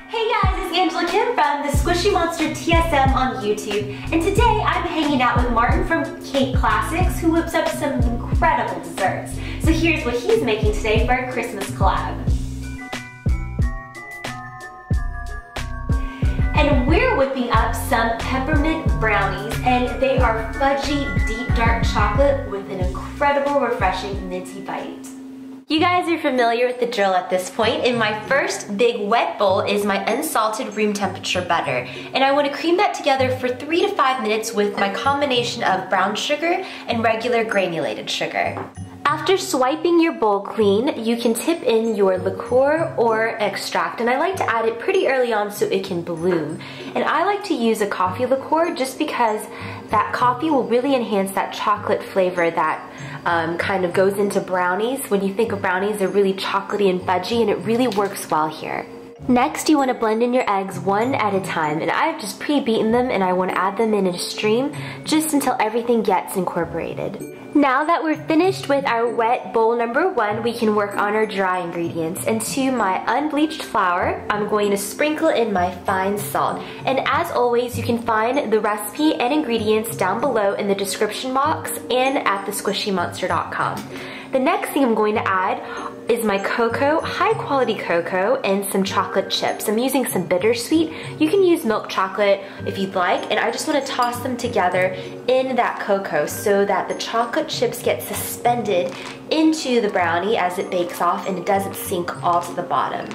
Hey guys, it's Angela Kim from the Squishy Monster TSM on YouTube, and today I'm hanging out with Martin from Cake Classics, who whips up some incredible desserts. So here's what he's making today for our Christmas collab. And we're whipping up some peppermint brownies, and they are fudgy deep dark chocolate with an incredible refreshing minty bite. You guys are familiar with the drill at this point. In my first big wet bowl is my unsalted room temperature butter, and I want to cream that together for 3 to 5 minutes with my combination of brown sugar and regular granulated sugar. After swiping your bowl clean, you can tip in your liqueur or extract, and I like to add it pretty early on so it can bloom. And I like to use a coffee liqueur just because that coffee will really enhance that chocolate flavor that kind of goes into brownies. When you think of brownies, they're really chocolatey and fudgy, and it really works well here. Next, you want to blend in your eggs one at a time, and I've just pre-beaten them, and I want to add them in a stream just until everything gets incorporated. Now that we're finished with our wet bowl number 1, we can work on our dry ingredients. And to my unbleached flour, I'm going to sprinkle in my fine salt. And as always, you can find the recipe and ingredients down below in the description box and at thesquishymonster.com. The next thing I'm going to add is my cocoa, high quality cocoa, and some chocolate chips. I'm using some bittersweet. You can use milk chocolate if you'd like, and I just want to toss them together in that cocoa so that the chocolate chips get suspended into the brownie as it bakes off and it doesn't sink all to the bottom.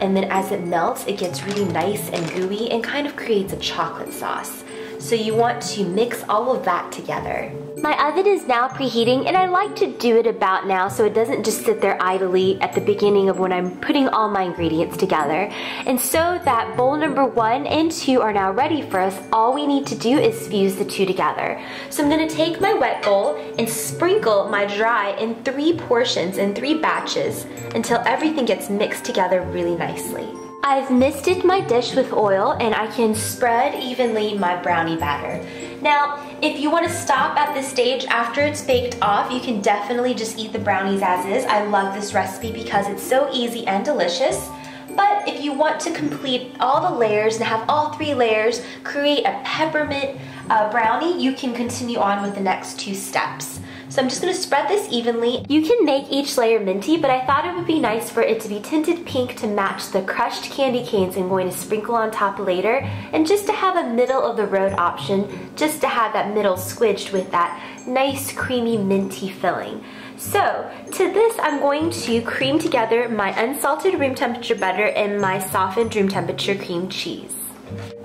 And then as it melts, it gets really nice and gooey and kind of creates a chocolate sauce. So you want to mix all of that together. My oven is now preheating, and I like to do it about now so it doesn't just sit there idly at the beginning of when I'm putting all my ingredients together. And so that bowl number 1 and 2 are now ready for us. All we need to do is fuse the two together. So I'm gonna take my wet bowl and sprinkle my dry in 3 portions, in 3 batches, until everything gets mixed together really nicely. I've misted my dish with oil, and I can spread evenly my brownie batter. Now, if you want to stop at this stage after it's baked off, you can definitely just eat the brownies as is. I love this recipe because it's so easy and delicious. But if you want to complete all the layers and have all 3 layers, create a peppermint brownie, you can continue on with the next 2 steps. So I'm just going to spread this evenly. You can make each layer minty, but I thought it would be nice for it to be tinted pink to match the crushed candy canes I'm going to sprinkle on top later, and just to have a middle of the road option, just to have that middle squidged with that nice creamy minty filling. So to this, I'm going to cream together my unsalted room temperature butter and my softened room temperature cream cheese.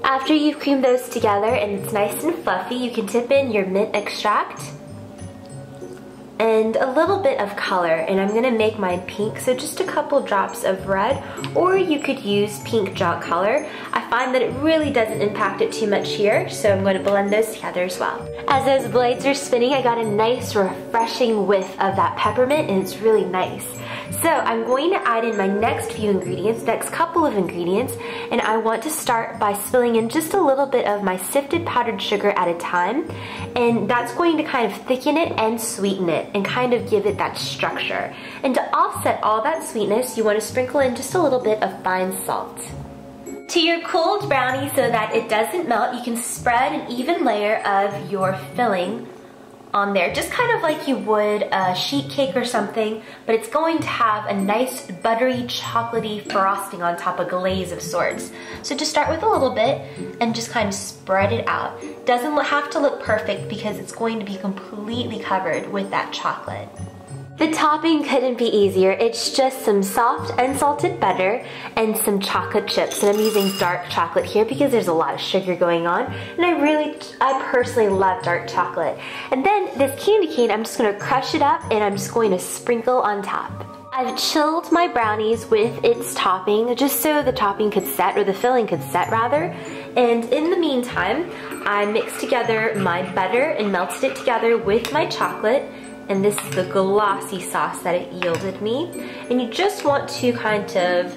After you've creamed those together and it's nice and fluffy, you can tip in your mint extract and a little bit of color, and I'm gonna make mine pink, so just a couple drops of red, or you could use pink chalk color. I find that it really doesn't impact it too much here, so I'm going to blend those together as well. As those blades are spinning, I got a nice refreshing whiff of that peppermint, and it's really nice. So I'm going to add in my next couple of ingredients, and I want to start by spilling in just a little bit of my sifted powdered sugar at a time, and that's going to kind of thicken it and sweeten it and kind of give it that structure. And to offset all that sweetness, you want to sprinkle in just a little bit of fine salt. To your cooled brownie, so that it doesn't melt, you can spread an even layer of your filling on there, just kind of like you would a sheet cake or something, but it's going to have a nice buttery, chocolatey frosting on top, a glaze of sorts. So just start with a little bit and just kind of spread it out. Doesn't have to look perfect because it's going to be completely covered with that chocolate. The topping couldn't be easier. It's just some soft unsalted butter and some chocolate chips, and I'm using dark chocolate here because there's a lot of sugar going on, and I personally love dark chocolate. And then this candy cane, I'm just gonna crush it up and I'm just going to sprinkle on top. I've chilled my brownies with its topping just so the topping could set, or the filling could set rather. And in the meantime, I mixed together my butter and melted it together with my chocolate. And this is the glossy sauce that it yielded me. And you just want to kind of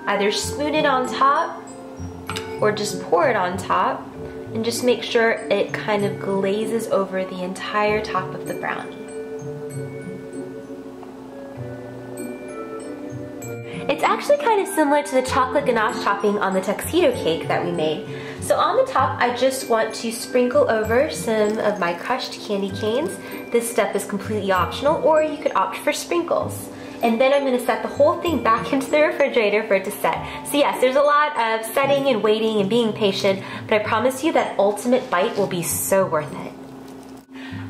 either spoon it on top or just pour it on top, and just make sure it kind of glazes over the entire top of the brownie. It's actually kind of similar to the chocolate ganache topping on the tuxedo cake that we made. So on the top, I just want to sprinkle over some of my crushed candy canes. This step is completely optional, or you could opt for sprinkles. And then I'm gonna set the whole thing back into the refrigerator for it to set. So yes, there's a lot of setting and waiting and being patient, but I promise you that ultimate bite will be so worth it.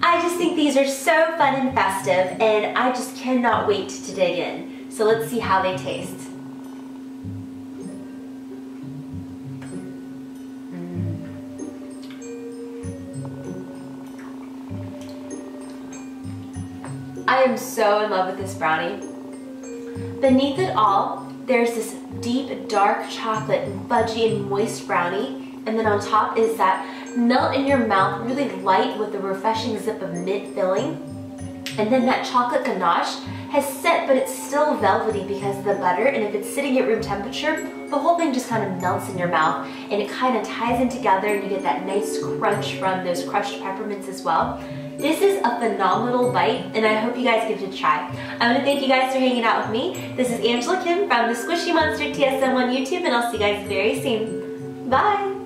I just think these are so fun and festive, and I just cannot wait to dig in. So let's see how they taste. I am so in love with this brownie. Beneath it all, there's this deep, dark chocolate and fudgy and moist brownie. And then on top is that melt in your mouth, really light with the refreshing zip of mint filling. And then that chocolate ganache has set, but it's still velvety because of the butter. And if it's sitting at room temperature, the whole thing just kind of melts in your mouth. And it kind of ties in together, and you get that nice crunch from those crushed peppermints as well. This is a phenomenal bite, and I hope you guys give it a try. I want to thank you guys for hanging out with me. This is Angela Kim from the Squishy Monster TSM on YouTube, and I'll see you guys very soon. Bye!